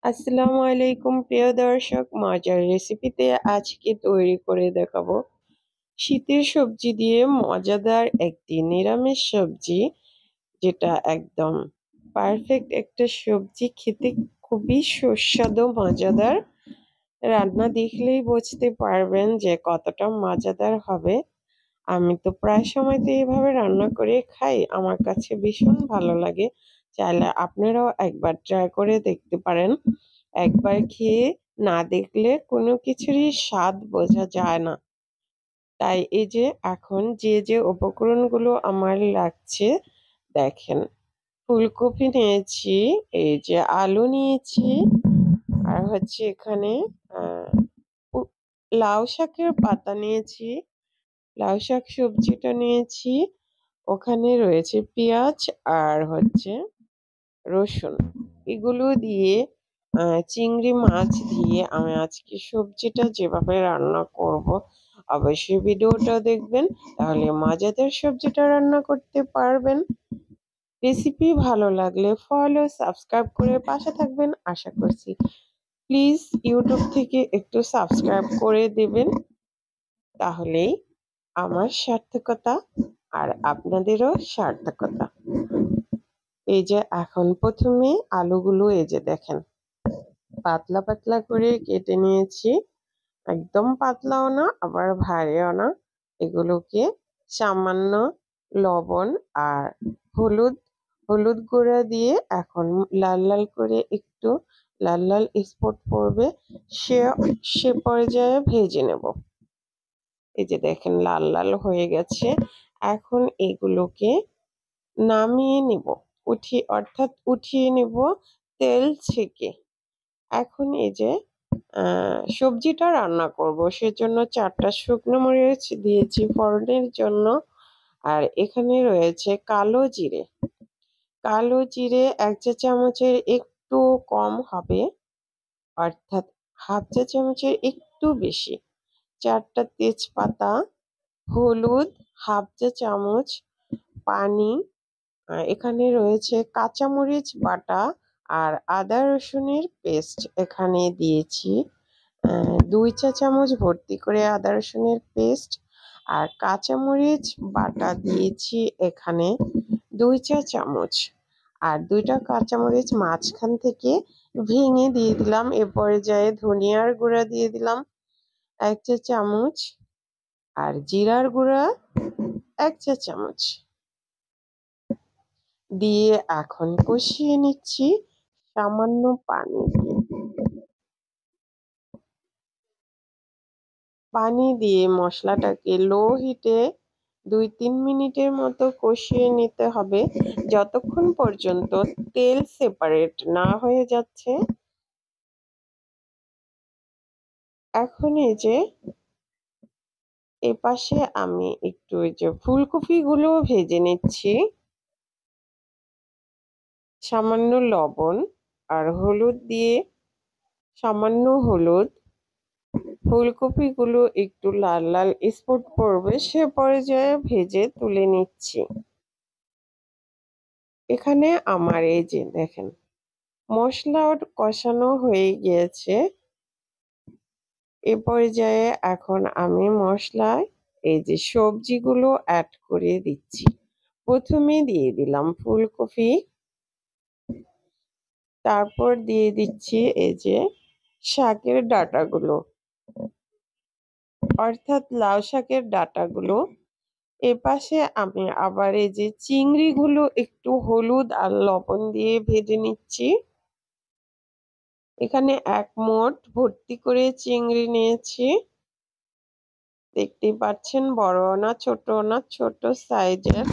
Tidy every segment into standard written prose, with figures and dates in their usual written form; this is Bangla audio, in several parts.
আসসালামু আলাইকুম প্রিয় দর্শক, মজার রেসিপিতে আজকে তৈরি করে দেখাবো শীতের সবজি দিয়ে মজাদার একটি নিরামিষ সবজি, যেটা একদম পারফেক্ট একটা সবজি, খেতে খুবই সুস্বাদু মজাদার। রান্না দেখলেই বুঝতে পারবেন যে কতটা মজাদার হবে। আমি তো প্রায় সময় তো এইভাবে রান্না করে খাই, আমার কাছে ভীষণ ভালো লাগে। চাইলে আপনারাও একবার ট্রাই করে দেখতে পারেন। একবার খেয়ে না দেখলে কোনো কিছুরই স্বাদ বোঝা যায় না। তাই এই যে এখন যে উপকরণগুলো আমার লাগছে দেখেন। ফুলকপি নিয়েছি, এই যে আলু নিয়েছি, আর হচ্ছে এখানে আহ উ- লাউ শাকের পাতা নিয়েছি, লাউ শাক সবজিটা নিয়েছি। ওখানে রয়েছে পেঁয়াজ আর হচ্ছে রসুন। এগুলো দিয়ে চিংড়ি মাছ দিয়ে আমি আজকে সবজিটা যেভাবে রান্না করব, অবশ্যই ভিডিওটা দেখবেন, তাহলে মজাদার সবজিটা রান্না করতে পারবেন। রেসিপি ভালো লাগলে ফলো সাবস্ক্রাইব করে পাশে থাকবেন আশা করছি। প্লিজ ইউটিউব থেকে একটু সাবস্ক্রাইব করে দেবেন, তাহলেই আমার সার্থকতা আর আপনাদেরও সার্থকতা। এই যে এখন প্রথমে আলুগুলো এই যে দেখেন পাতলা পাতলা করে কেটে নিয়েছি, একদম পাতলাও না আবার ভারীও না। এগুলোকে সামান্য লবণ আর হলুদ হলুদ গুঁড়া দিয়ে এখন লাল লাল করে একটু লাল লাল স্পট পড়বে, সে সে পর্যায়ে ভেজে নেব। এই যে দেখেন লাল লাল হয়ে গেছে। এখন এগুলোকে নামিয়ে নিব, উঠিয়ে নিব তেল ছেঁকে। এখন এই যে সবজিটা রান্না করব, সেজন্য 4টা শুকনো মরিচ দিয়েছি ফোড়নের জন্য। আর এখানে রয়েছে কালো জিরে 1 চা চামচের একটু কম হবে, অর্থাৎ হাফ 1 চা চামচের একটু বেশি। 4টা তেজপাতা, হলুদ হাফ 1 চা চামচ, পানি, এখানে রয়েছে কাঁচামরিচ বাটা আর আদা রসুনের পেস্ট এখানে দিয়েছি। 2 চা চামচ ভর্তি করে আদা রসুনের পেস্ট আর কাঁচামরিচ বাটা দিয়েছি এখানে 2 চা চামচ। আর 2টা কাঁচামরিচ মাঝখান থেকে ভেঙে দিয়ে দিলাম। এ পর্যায়ে ধনিয়ার গুঁড়া দিয়ে দিলাম 1 চা চামচ, আর জিরার গুঁড়া 1 চা চামচ দিয়ে এখন কষিয়ে নিচ্ছি সামান্য পানি দিয়ে। পানি দিয়ে মশলাটাকে লো হিটে 2-3 মিনিটের মতো কষিয়ে নিতে হবে, যতক্ষণ পর্যন্ত তেল সেপারেট না হয়ে যাচ্ছে। এখন এই যে এপাশে আমি একটু এই যে ফুলকপিগুলো ভেজে নিচ্ছি। সামান্য লবণ আর হলুদ দিয়ে, সামান্য হলুদ, ফুলকপিগুলো একটু লাল লাল স্পট পড়বে সে পর্যায়ে ভেজে তুলে নিচ্ছি। এখানে আমার এই যে দেখেন মশলা কষানো হয়ে গিয়েছে। এ পর্যায়ে এখন আমি মশলায় এই যে সবজিগুলো অ্যাড করে দিচ্ছি। প্রথমে দিয়ে দিলাম ফুলকপি, তারপর দিয়ে দিচ্ছি এই যে শাকের ডাঁটাগুলো, অর্থাৎ লাউ শাকের ডাঁটাগুলো। এপাশে আমি আবার এই যে চিংড়িগুলো একটু হলুদ আর লবণ দিয়ে ভেজে নিচ্ছি। এখানে এক মোট ভর্তি করে চিংড়ি নিয়েছি, দেখতেই পাচ্ছেন, বড় না ছোট না, ছোট সাইজের।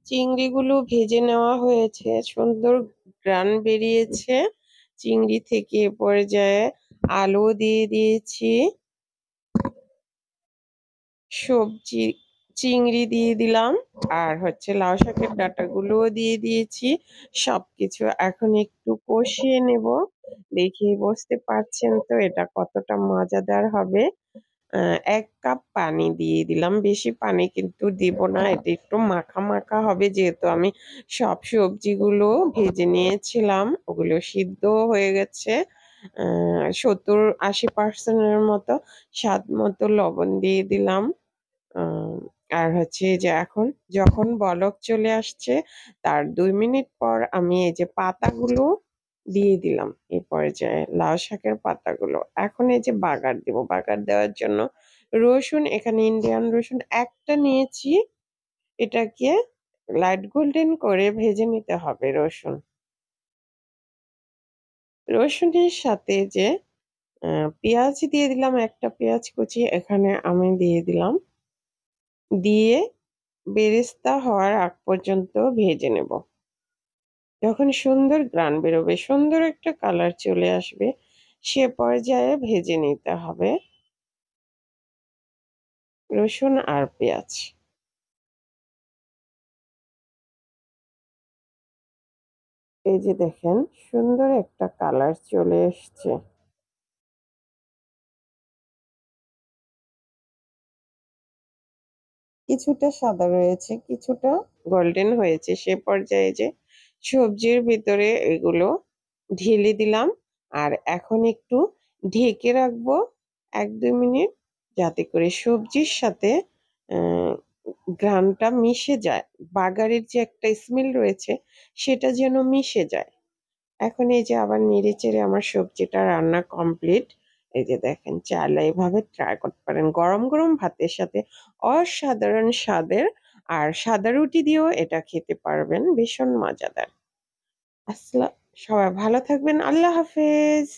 চিংড়িগুলো ভেজে নেওয়া হয়েছে, সুন্দর ঘ্রাণ বেরিয়েছে চিংড়ি থেকে। এ পর্যায়ে আলু দিয়ে দিয়েছি, সবজি চিংড়ি দিয়ে দিলাম, আর হচ্ছে লাউ শাকের ডাঁটাগুলোও দিয়ে দিয়েছি। সবকিছু এখন একটু কষিয়ে নেব। দেখেই বুঝতে পারছেন তো এটা কতটা মজাদার হবে। ১ কাপ পানি দিয়ে দিলাম। বেশি পানি কিন্তু দিব না। এটা একটু মাখা, মাখা হবে যেহেতু আমি সব সবজিগুলো ভেজে নিয়েছিলাম। ওগুলো সিদ্ধ হয়ে গেছে। ৭০-৮০% এর মতো। স্বাদ মতো লবণ দিয়ে দিলাম। আর হচ্ছে যে এখন যখন বলক চলে আসছে তার ২ মিনিট পর আমি এই যে পাতাগুলো দিয়ে দিলাম এই পর্যায়ে লাউ শাকের পাতাগুলো। এখন এই যে বাগার দিব। বাগার দেওয়ার জন্য রসুন এখানে ইন্ডিয়ান রসুন একটা নিয়েছি। এটাকে লাইট গোল্ডেন করে ভেজে নিতে হবে রসুন। রসুনের সাথে যে পেঁয়াজ দিয়ে দিলাম, একটা পেঁয়াজ কুচি এখানে আমি দিয়ে দিলাম। দিয়ে বেরেস্তা হওয়ার আগ পর্যন্ত ভেজে নেব। যখন সুন্দর ঘ্রাণ বেরোবে, সুন্দর একটা কালার চলে আসবে, সে পর্যায়ে ভেজে নিতে হবে রসুন আর পেঁয়াজ। এই যে দেখেন সুন্দর একটা কালার চলে এসছে। কিছুটা সাদা রয়েছে, কিছুটা গোল্ডেন হয়েছে। সে পর্যায়ে যে সবজির ভিতরে এগুলো ঢেলে দিলাম। আর এখন একটু ঢেকে রাখবো ১-২ মিনিট যাতে করে সবজির সাথে আহ ঘ্রাণটা মিশে যায়। বাগারের যে একটা স্মেল রয়েছে সেটা যেন মিশে যায়। এখন এই যে আবার নেড়েচেড়ে আমার সবজিটা রান্না কমপ্লিট। এই যে দেখেন চাইলে এভাবে ট্রাই করতে পারেন। গরম, গরম ভাতের সাথে অসাধারণ স্বাদের আর সাদা রুটি দিয়েও এটা খেতে পারবেন। ভীষণ মজাদার। সবাই ভালো থাকবেন। আল্লাহ হাফেজ।